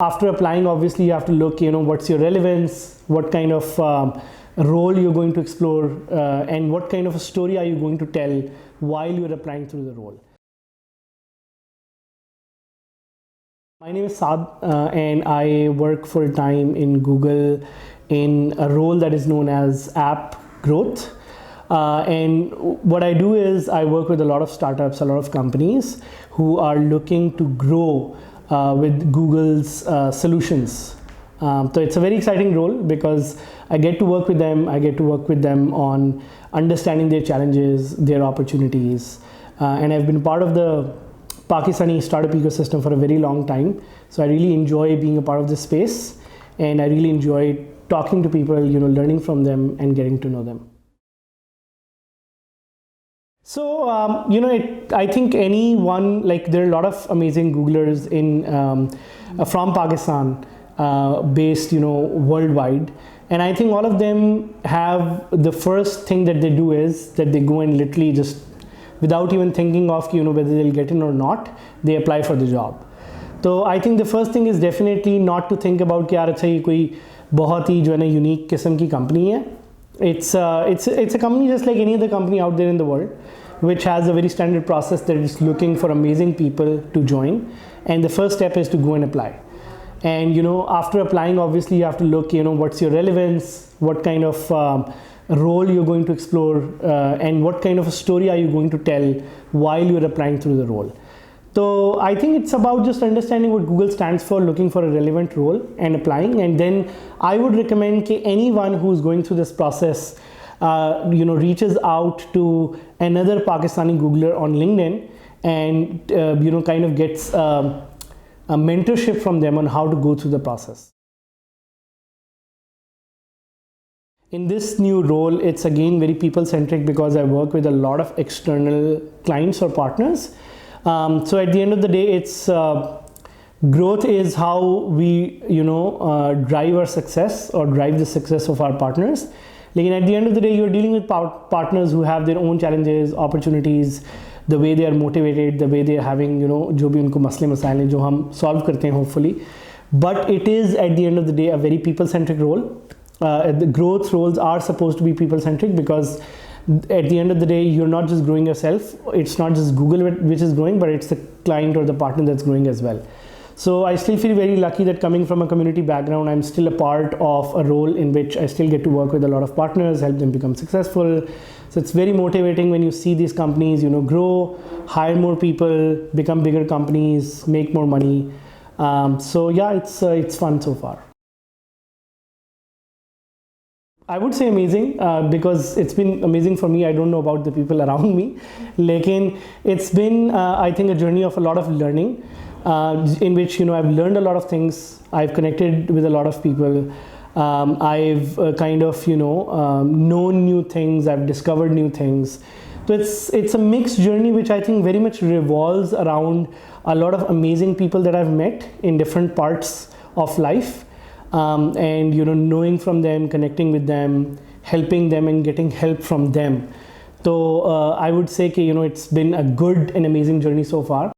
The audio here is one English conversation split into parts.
After applying, obviously you have to look, what's your relevance, what kind of role you're going to explore, and what kind of a story are you going to tell while you're applying through the role. My name is Saad, and I work full-time in Google in a role that is known as app growth. And what I do is I work with a lot of startups, a lot of companies who are looking to grow with Google's solutions. So it's a very exciting role because I get to work with them. I get to work with them on understanding their challenges, their opportunities. And I've been part of the Pakistani startup ecosystem for a very long time. So I really enjoy being a part of this space. And I really enjoy talking to people, learning from them and getting to know them. So, I think anyone, there are a lot of amazing Googlers from Pakistan, based, worldwide. And I think all of them have the first thing that they do is that they go and literally just, without even thinking of, whether they'll get in or not, they apply for the job. So I think the first thing is definitely not to think about कि यार अच्छा ये कोई बहुत ही जो है ना unique किस्म की company है. It's a company just like any other company out there in the world, which has a very standard process that is looking for amazing people to join. And the first step is to go and apply. And after applying, obviously you have to look, what's your relevance, what kind of role you're going to explore, and what kind of a story are you going to tell while you're applying through the role. So I think it's about just understanding what Google stands for, looking for a relevant role and applying. And then I would recommend that anyone who's going through this process, reaches out to another Pakistani Googler on LinkedIn and, kind of gets a mentorship from them on how to go through the process. In this new role, it's again very people-centric because I work with a lot of external clients or partners. So at the end of the day, it's growth is how we, drive our success or drive the success of our partners. Like at the end of the day, you're dealing with partners who have their own challenges, opportunities, the way they are motivated, the way they are having, जो भी उनको मसले मसाइल हैं जो हम solve करते हैं hopefully. But it is at the end of the day a very people-centric role. The growth roles are supposed to be people-centric because at the end of the day, you're not just growing yourself. It's not just Google which is growing, but it's the client or the partner that's growing as well. So I still feel very lucky that coming from a community background, I'm still a part of a role in which I still get to work with a lot of partners, help them become successful. So it's very motivating when you see these companies, grow, hire more people, become bigger companies, make more money. So yeah, it's fun so far. I would say amazing because it's been amazing for me. I don't know about the people around me. Lekin it's been, I think, a journey of a lot of learning in which, I've learned a lot of things. I've connected with a lot of people. I've kind of, known new things. I've discovered new things. So it's a mixed journey which I think very much revolves around a lot of amazing people that I've met in different parts of life. And knowing from them, connecting with them, helping them and getting help from them. So I would say that, it's been a good and amazing journey so far.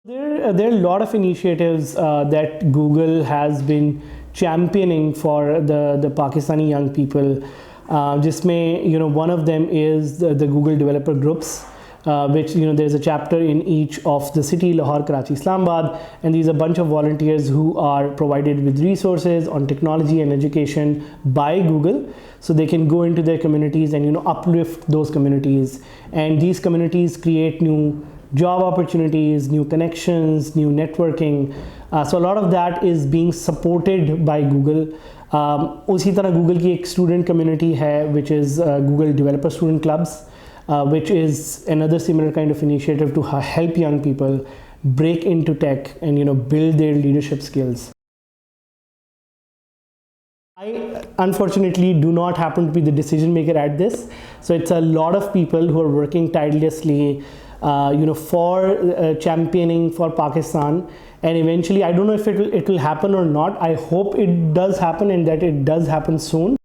There are a lot of initiatives that Google has been championing for the Pakistani young people. One of them is the Google developer groups. Which there's a chapter in each of the city, Lahore, Karachi, Islamabad, and these are a bunch of volunteers who are provided with resources on technology and education by Google, so they can go into their communities and uplift those communities, and these communities create new job opportunities, new connections, new networking. So a lot of that is being supported by Google. उसी तरह Google की एक student community है, which is Google Developer Student Clubs. Which is another similar kind of initiative to help young people break into tech and build their leadership skills. I unfortunately do not happen to be the decision maker at this, so it's a lot of people who are working tirelessly for championing for Pakistan, and eventually I don't know if it will happen or not. I hope it does happen and that it does happen soon.